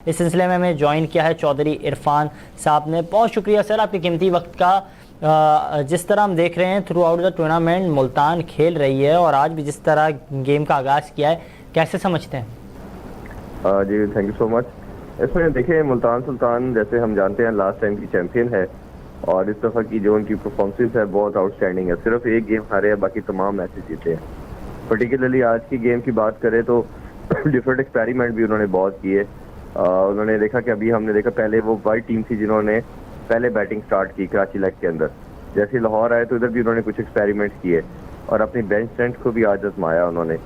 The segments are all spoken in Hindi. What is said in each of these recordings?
इस सिलसिले में हमें ज्वाइन किया है चौधरी इरफान साहब ने। बहुत शुक्रिया सर आपके कीमती वक्त का। जिस तरह हम देख रहे हैं through out the tournament Multan खेल रही है और आज भी जिस तरह गेम का आगाज़ किया है, कैसे समझते हैं? जी थैंक यू सो मच। इसमें देखिए मुल्तान सुल्तान जैसे हम जानते हैं लास्ट टाइम की चैंपियन है और इस दफ़ा की जो उनकी परफॉर्मेंस है बहुत आउटस्टैंडिंग है। सिर्फ एक गेम हारे हैं, बाकी तमाम मैचेस जीते हैं। पर्टिकुलरली आज की गेम की बात करें तो डिफरेंट एक्सपेरिमेंट भी उन्होंने बहुत किए। उन्होंने देखा कि अभी हमने देखा पहले वो वाइट टीम थी जिन्होंने पहले बैटिंग स्टार्ट की कराची लेग के अंदर। जैसे लाहौर आए तो इधर भी उन्होंने कुछ एक्सपेरिमेंट किए और अपनी बेंच स्ट्रेंथ को भी आज आजमाया उन्होंने।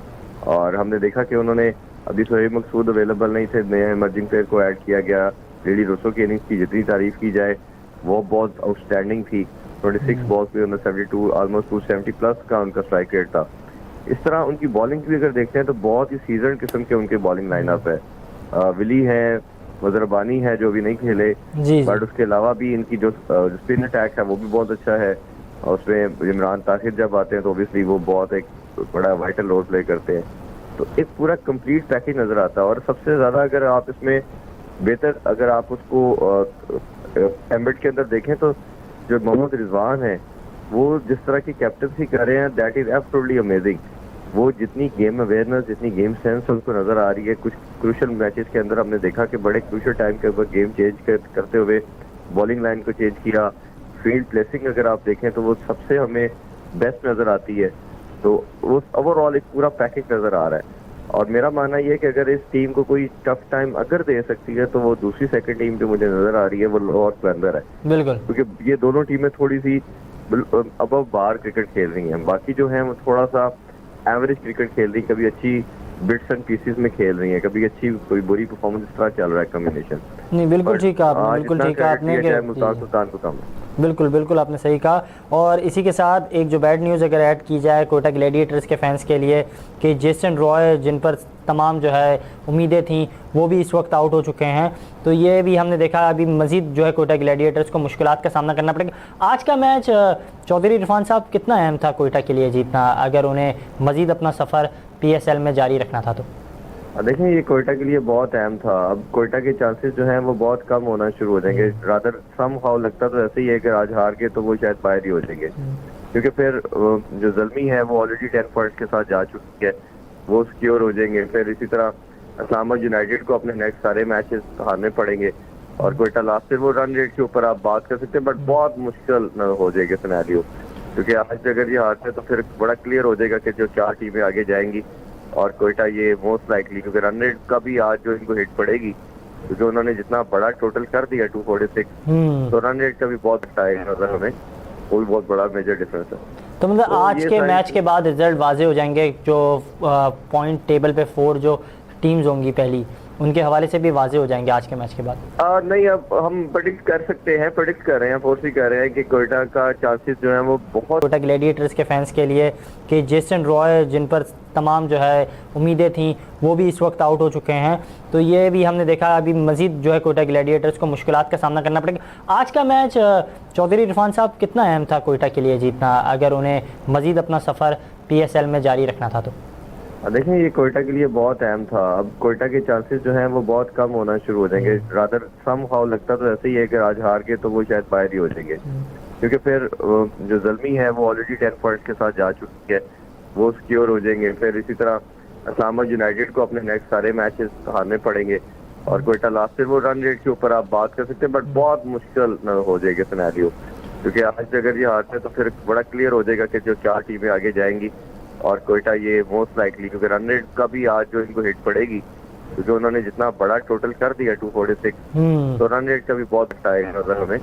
और हमने देखा कि उन्होंने अभी सोहेब मकसूद अवेलेबल नहीं थे, नए इमर्जिंग प्लेयर को ऐड किया गया। लेडी रोसो की इनिंग्स की जितनी तारीफ की जाए वो बहुत आउटस्टैंडिंग थी। 26 बॉल्स पे उन्होंने 72 ऑलमोस्ट 270 प्लस का उनका स्ट्राइक रेट था। इस तरह उनकी बॉलिंग भी अगर देखते हैं तो बहुत ही सीजन किस्म के उनके बॉलिंग लाइनअप है। विली है, वजरबानी है जो भी नहीं खेले, बट उसके अलावा भी इनकी जो स्पिन अटैक है वो भी बहुत अच्छा है। और उसमें इमरान ताहिर जब आते हैं तो ऑब्वियसली वो बहुत एक बड़ा वाइटल रोल प्ले करते हैं। तो एक पूरा कंप्लीट पैकेज नजर आता है। और सबसे ज्यादा अगर आप इसमें बेहतर अगर आप उसको एम्बेड के अंदर देखें तो जो मोहम्मद रिजवान है वो जिस तरह की कैप्टनसी कर रहे हैं दैट इज एब्सोल्युटली अमेजिंग। वो जितनी गेम अवेयरनेस, जितनी गेम सेंस उनको नजर आ रही है। कुछ क्रूशल मैचेस के अंदर हमने देखा कि बड़े क्रूशल टाइम के ऊपर गेम चेंज करते हुए बॉलिंग लाइन को चेंज किया। फील्ड प्लेसिंग अगर आप देखें तो वो सबसे हमें बेस्ट नजर आती है। तो वो ओवरऑल एक पूरा पैकेज नजर आ रहा है। और मेरा मानना ये है कि अगर इस टीम को कोई टफ टाइम अगर दे सकती है तो वो दूसरी सेकंड टीम जो मुझे नजर आ रही है वो लाहौर क्लंदर है। बिल्कुल, क्योंकि ये दोनों टीमें थोड़ी सी अबव बार क्रिकेट खेल रही हैं। बाकी जो है वो थोड़ा सा एवरेज क्रिकेट खेल रही है। कभी अच्छी बिट्स एंड पीसेस में खेल रही है, कभी अच्छी कोई बुरी परफॉर्मेंस इस तरह चल रहा है कॉम्बिनेशन। नहीं बिल्कुल ठीक है आपने, बिल्कुल ठीक है आपने, मुल्तान सुल्तान को कम है। बिल्कुल बिल्कुल आपने सही कहा। और इसी के साथ एक जो बैड न्यूज़ अगर ऐड की जाए कोयटा ग्लैडिएटर्स के फैंस के लिए कि जेसन रॉय जिन पर तमाम जो है उम्मीदें थीं वो भी इस वक्त आउट हो चुके हैं। तो ये भी हमने देखा अभी मज़ीद जो है कोयटा ग्लैडिएटर्स को मुश्किलात का सामना करना पड़ेगा। आज का मैच चौधरी इरफान साहब कितना अहम था कोयटा के लिए जीतना, अगर उन्हें मज़ीद अपना सफ़र PSL में जारी रखना था तो? देखें ये कोयटा के लिए बहुत अहम था। अब कोयटा के चांसेस जो हैं वो बहुत कम होना शुरू हो जाएंगे। रादर सम हाउ लगता तो ऐसे ही है कि आज हार के तो वो शायद बाहर ही हो जाएंगे। क्योंकि फिर जो ज़ल्मी है वो ऑलरेडी 10 पॉइंट्स के साथ जा चुकी है, वो सिक्योर हो जाएंगे। फिर इसी तरह इस्लामाबाद यूनाइटेड को अपने नेक्स्ट सारे मैचेस हारने पड़ेंगे। और कोयटा लास्ट से वो रन रेट के ऊपर आप बात कर सकते हैं, बट बहुत मुश्किल हो जाएगा सिनेरियो। क्योंकि आज अगर ये हारते तो फिर बड़ा क्लियर हो जाएगा कि जो 4 टीमें आगे जाएंगी और कोयटा ये मोस्ट लाइकली, क्योंकि रन रेट का भी आज जो इनको हिट पड़ेगी क्योंकि उन्होंने जितना बड़ा टोटल कर दिया 246, तो रन रेट का भी बहुत अच्छा है हमें, वो भी बहुत बड़ा मेजर डिफरेंस है। तो मतलब आज के मैच के बाद रिजल्ट वाजे हो जाएंगे, जो पॉइंट टेबल पे 4 जो टीम्स होंगी पहली उनके हवाले से भी वाजे हो जाएंगे आज के मैच के बाद? नहीं, अब हम प्रेडिक्ट कर सकते हैं, प्रेडिक्ट कर रहे हैं, फोर्स भी कर रहे हैं कि कोयटा का चांसेस जो है वो बहुत। कोयटा ग्लैडिएटर्स के फैंस के लिए कि जेसन रॉय जिन पर तमाम जो है उम्मीदें थीं वो भी इस वक्त आउट हो चुके हैं। तो ये भी हमने देखा अभी मज़ीद जो है कोयटा ग्लैडिएटर्स को मुश्किलात का सामना करना पड़ेगा। आज का मैच चौधरी इरफान साहब कितना अहम था कोयटा के लिए जीतना, अगर उन्हें मज़ीद अपना सफ़र PSL में जारी रखना था तो? देखें ये कोयटा के लिए बहुत अहम था। अब कोयटा के चांसेस जो हैं वो बहुत कम होना शुरू हो जाएंगे। रादर सम हाउ लगता तो ऐसे ही है कि आज हार के तो वो शायद बाहर ही हो जाएंगे। क्योंकि फिर जो ज़ल्मी है वो ऑलरेडी 10 पॉइंट्स के साथ जा चुकी है, वो सिक्योर हो जाएंगे। फिर इसी तरह इस्लामाबाद यूनाइटेड को अपने नेक्स्ट सारे मैचेस हारने पड़ेंगे। और कोयटा लास्ट से वो रन रेट के ऊपर आप बात कर सकते हैं, बट बहुत मुश्किल हो जाएगा सिनेरियो। क्योंकि आज अगर ये हारते तो फिर बड़ा क्लियर हो जाएगा कि जो 4 टीमें आगे जाएंगी और कोयटा ये मोस्ट लाइकली, क्योंकि रन रेट का भी आज जो इनको हिट पड़ेगी क्योंकि उन्होंने जितना बड़ा टोटल कर दिया 246, तो रन रेट का भी बहुत अच्छा है हमें,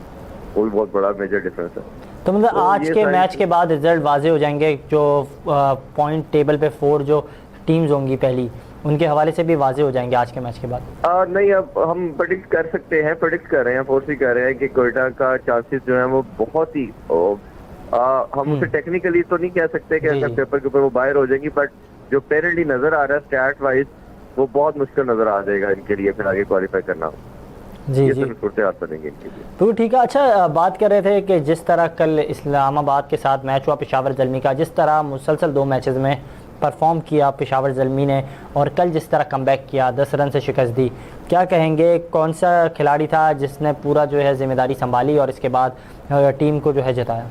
वो भी बहुत बड़ा मेजर डिफरेंस है। तो मतलब आज के मैच के बाद रिजल्ट वाजे हो जाएंगे, जो पॉइंट टेबल पे 4 जो टीम्स होंगी पहली उनके हवाले से भी वाजे हो जाएंगे आज के मैच के बाद? नहीं, अब हम प्रेडिक्ट कर सकते हैं, प्रेडिक्ट कर रहे हैं, फोर्स भी कर रहे हैं कि कोयटा का चांसेस जो है वो बहुत ही हम उसे टेक्निकली तो नहीं कह सकते कि अगर पेपर के ऊपर वो बाहर हो जाएंगी, बट जो पेरेंटली नजर आ रहा है स्टैट वाइज वो बहुत मुश्किल नजर आ जाएगा इनके लिए फिर आगे क्वालिफाई करना। जी जी बनेंगे इनके लिए। तो ठीक है। अच्छा, बात कर रहे थे कि जिस तरह कल इस्लामाबाद के साथ मैच हुआ पेशावर ज़ल्मी का, जिस तरह मुसलसल 2 मैचेस में परफॉर्म किया पेशावर ज़ल्मी ने और कल जिस तरह कमबैक किया 10 रन से शिकस्त दी, क्या कहेंगे कौन सा खिलाड़ी था जिसने पूरा जो है जिम्मेदारी संभाली और इसके बाद टीम को जो है जिताया?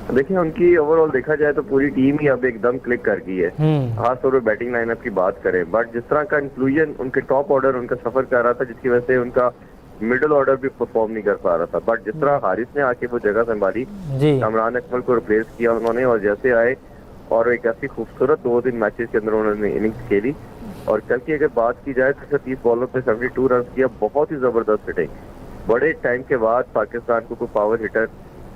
देखिए, उनकी ओवरऑल देखा जाए तो पूरी टीम ही अब एकदम क्लिक कर गई है। खास तौर पर बैटिंग लाइनअप की बात करें, बट जिस तरह का इंक्लूजन उनके टॉप ऑर्डर उनका सफर कर रहा था, जिसकी वजह से उनका मिडिल ऑर्डर भी परफॉर्म नहीं कर पा रहा था, बट जिस तरह हारिस ने आके वो जगह संभाली, इमरान अकमल को रिप्लेस किया उन्होंने और जैसे आए और एक ऐसी खूबसूरत 2-3 मैचेस के अंदर उन्होंने इनिंग्स खेली। और कल की अगर बात की जाए तो 30 बॉलों पे 72 रन किया, बहुत ही जबरदस्त हिटिंग। बड़े टाइम के बाद पाकिस्तान को कोई पावर हिटर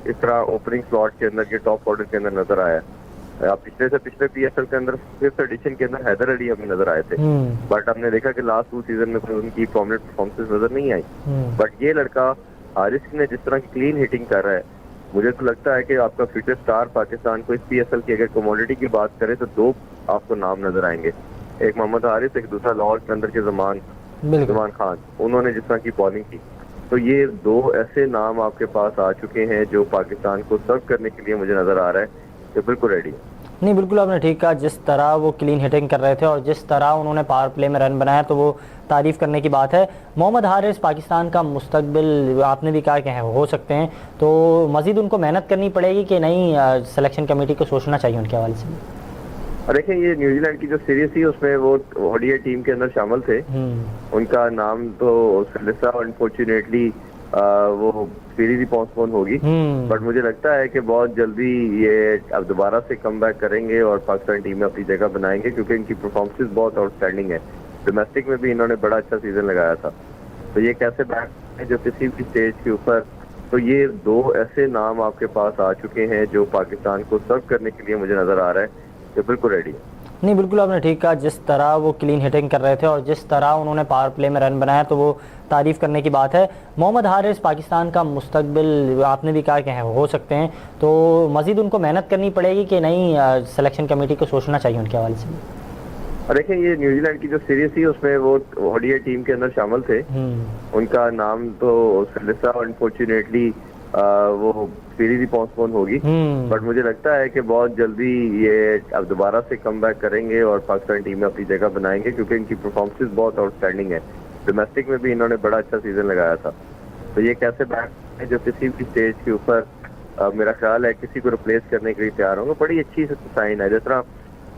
इस तरह ओपनिंग स्लॉट के अंदर, के टॉप ऑर्डर के अंदर नजर आया। पिछले से पिछले पीएसएल के अंदर 5th एडिशन के अंदर हैदर अली हमें नजर आए थे, बट हमने देखा कि लास्ट 2 सीजन में कोई उनकी प्रोमिनेंट परफॉर्मेंस नजर नहीं आई। बट ये लड़का हारिस ने जिस तरह की क्लीन हिटिंग कर रहा है, मुझे तो लगता है कि आपका फ्यूचर स्टार पाकिस्तान को इस पीएसएल की अगर कमोडिटी की बात करें तो 2 आपको नाम नजर आएंगे, एक मोहम्मद हारिस, एक दूसरा लाहौर के अंदर के जमान खान। उन्होंने जिस तरह की बॉलिंग की, तो ये 2 ऐसे नाम आपके पास आ चुके हैं जो पाकिस्तान को सर्व करने के लिए मुझे नजर आ रहा है कि बिल्कुल रेडी है। नहीं, बिल्कुल आपने ठीक कहा, जिस तरह वो क्लीन हिटिंग कर रहे थे और जिस तरह उन्होंने पावर प्ले में रन बनाया तो वो तारीफ़ करने की बात है। मोहम्मद हारिस पाकिस्तान का मुस्तकबिल आपने भी कहा कि हो सकते हैं, तो मज़ीद उनको मेहनत करनी पड़ेगी कि नहीं, सिलेक्शन कमेटी को सोचना चाहिए उनके हवाले से? देखिए, ये न्यूजीलैंड की जो सीरीज थी उसमें वो ओडीआई टीम के अंदर शामिल थे, उनका नाम तो अनफॉर्चुनेटली वो सीरीज ही पोस्टपोन होगी, बट मुझे लगता है कि बहुत जल्दी ये अब दोबारा से कमबैक करेंगे और पाकिस्तान टीम में अपनी जगह बनाएंगे, क्योंकि इनकी परफॉर्मेंस बहुत आउटस्टैंडिंग है। डोमेस्टिक में भी इन्होंने बड़ा अच्छा सीजन लगाया था, तो ये कैसे बैक है जो किसी भी स्टेज के ऊपर, तो ये 2 ऐसे नाम आपके पास आ चुके हैं जो पाकिस्तान को सर्व करने के लिए मुझे नजर आ रहा है कि बिल्कुल रेडी है। नहीं, बिल्कुल आपने ठीक कहा, जिस तरह वो क्लीन हिटिंग कर रहे थे और जिस तरह उन्होंने पावर प्ले में रन बनाया तो वो तारीफ़ करने की बात है। मोहम्मद हारिस पाकिस्तान का मुस्तकबिल आपने भी कहा कि हो सकते हैं, तो मज़ीद उनको मेहनत करनी पड़ेगी कि नहीं, सिलेक्शन कमेटी को सोचना चाहिए उनके हवाले से? देखिए, ये न्यूजीलैंड की जो सीरीज थी उसमें वो ओडीआई टीम के अंदर शामिल थे, उनका नाम तो अनफॉर्चुनेटली वो सीरीज ही पोस्टपोन होगी, बट मुझे लगता है कि बहुत जल्दी ये अब दोबारा से कमबैक करेंगे और पाकिस्तान टीम में अपनी जगह बनाएंगे, क्योंकि इनकी परफॉर्मेंस बहुत आउटस्टैंडिंग है। डोमेस्टिक में भी इन्होंने बड़ा अच्छा सीजन लगाया था, तो ये कैसे बैक है जो किसी भी स्टेज के ऊपर मेरा ख्याल है किसी को रिप्लेस करने के लिए तैयार होंगे। बड़ी अच्छी साइन है, जिस तरह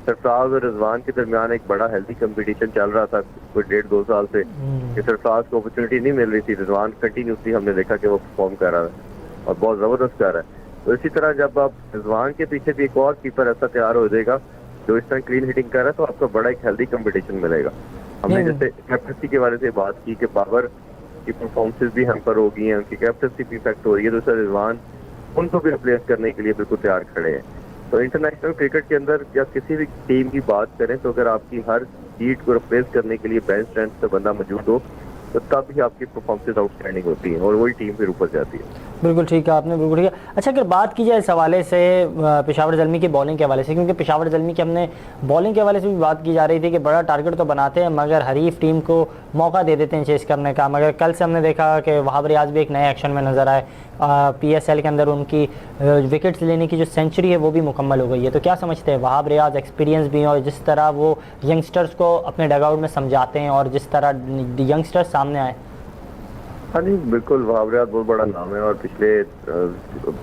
सरफराज और रिजवान के दरमियान एक बड़ा हेल्दी कंपटीशन चल रहा था कोई 1.5-2 साल से, कि सरफराज को अपॉर्चुनिटी नहीं मिल रही थी, रिजवान कंटिन्यूसली हमने देखा कि वो परफॉर्म कर रहा है और बहुत जबरदस्त कर रहा है। तो इसी तरह जब आप रिजवान के पीछे भी एक और कीपर ऐसा तैयार हो जाएगा जो इस तरह क्लीन हिटिंग कर रहा है, तो आपको बड़ा एक हेल्दी कंपटीशन मिलेगा। हमने जैसे कैप्टनसी के बारे से बात की कि बाबर की परफॉर्मेंसेज भी हम पर हो गई हैं, उनकी कैप्टनसी भी इफेक्ट हो रही है, दूसरा रिजवान उनको भी रिप्लेस करने के लिए बिल्कुल तैयार खड़े हैं। तो इंटरनेशनल क्रिकेट के अंदर या किसी भी टीम की बात करें तो अगर आपकी हर सीट को रिप्लेस करने के लिए बेंच स्ट्रेंथ पे बंदा मौजूद हो तो तब ही आपकी परफॉर्मेंस आउटस्टैंडिंग होती है और वही टीम फिर ऊपर जाती है। बिल्कुल ठीक है आपने, बिल्कुल ठीक है। अच्छा, अगर बात की जाए इस हवाले से पेशावर ज़ल्मी की बॉलिंग के हवाले से, क्योंकि पेशावर ज़ल्मी की हमने बॉलिंग के हवाले से भी बात की जा रही थी कि बड़ा टारगेट तो बनाते हैं मगर हरीफ टीम को मौका दे देते हैं चेस करने का, मगर कल से हमने देखा कि वहाब रियाज भी एक नए एक्शन में नज़र आए। पीएसएल के अंदर उनकी विकेट्स लेने की जो सेंचुरी है वो भी मुकम्मल हो गई है, तो क्या समझते हैं वहाब रियाज एक्सपीरियंस भी हैं और जिस तरह वो यंगस्टर्स को अपने डगआउट में समझाते हैं और जिस तरह यंगस्टर्स सामने आए? हाँ जी, बिल्कुल, वहाब रियाज बहुत बड़ा नाम है और पिछले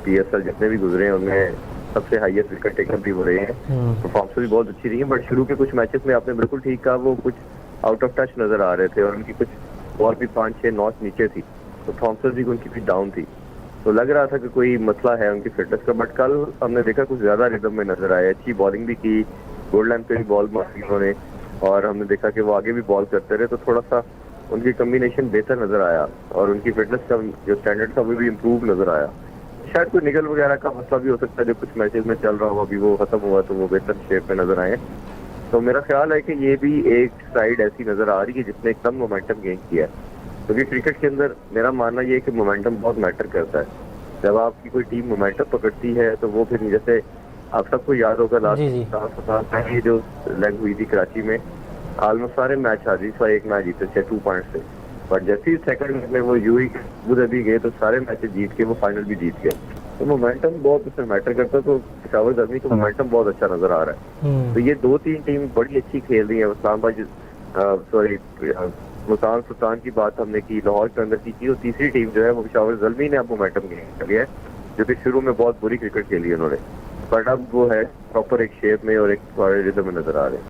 पीएसएल जितने भी गुजरे हैं उनमें सबसे हाईएस्ट विकेट टेकर भी हो रहे हैं, परफॉर्मेंस भी बहुत अच्छी रही है। बट शुरू के कुछ मैचेस में आपने बिल्कुल ठीक कहा, वो कुछ आउट ऑफ टच नजर आ रहे थे और उनकी कुछ बॉल भी 5-6 नॉच नीचे थी, तो परफॉर्मेंस भी उनकी भी डाउन थी, तो लग रहा था कि कोई मसला है उनकी फिटनेस का। बट कल हमने देखा कुछ ज्यादा रिदम में नजर आए, अच्छी बॉलिंग भी की, गोल्ड लाइन पे भी बॉल मारी उन्होंने और हमने देखा कि वो आगे भी बॉल करते रहे, तो थोड़ा सा उनकी कम्बिनेशन बेहतर नजर आया और उनकी फिटनेस का जो स्टैंडर्ड था वो भी इम्प्रूव नजर आया। शायद कोई निगल वगैरह का मसला भी हो सकता है जो कुछ मैचेस में चल रहा हो, अभी वो खत्म हुआ तो वो बेहतर शेप में नजर आए। तो मेरा ख्याल है कि ये भी एक साइड ऐसी नजर आ रही है जिसने एकदम मोमेंटम गेन किया है, क्योंकि क्रिकेट के अंदर मेरा मानना ये है कि मोमेंटम बहुत मैटर करता है। जब आपकी कोई टीम मोमेंटम पकड़ती है तो वो फिर, जैसे आप सबको याद होगा लास्ट 7 साल पहले जो लग हुई थी कराची में, ऑलमोस्ट सारे मैच हारी, एक मैच जीते थे 2 पॉइंट से, बट जैसे ही सेकंड में वो यूएई अबू धाबी गए तो सारे मैच जीत के वो फाइनल भी जीत गए। तो मोमेंटम बहुत उसमें मैटर करता है, तो पेशावर ज़ल्मी का मोमेंटम बहुत अच्छा नजर आ रहा है। तो ये 2-3 टीम बड़ी अच्छी खेल रही है। सॉरी, मुल्तान सुल्तान की बात हमने की, लाहौर के अंदर की और तीसरी टीम जो है वो पेशावर ज़ल्मी ने अब मोमेंटम गेन कर लिया है, जो कि शुरू में बहुत बुरी क्रिकेट खेली है उन्होंने, बट अब वो है प्रॉपर एक शेप में और एक रिदम में नजर आ रहे हैं।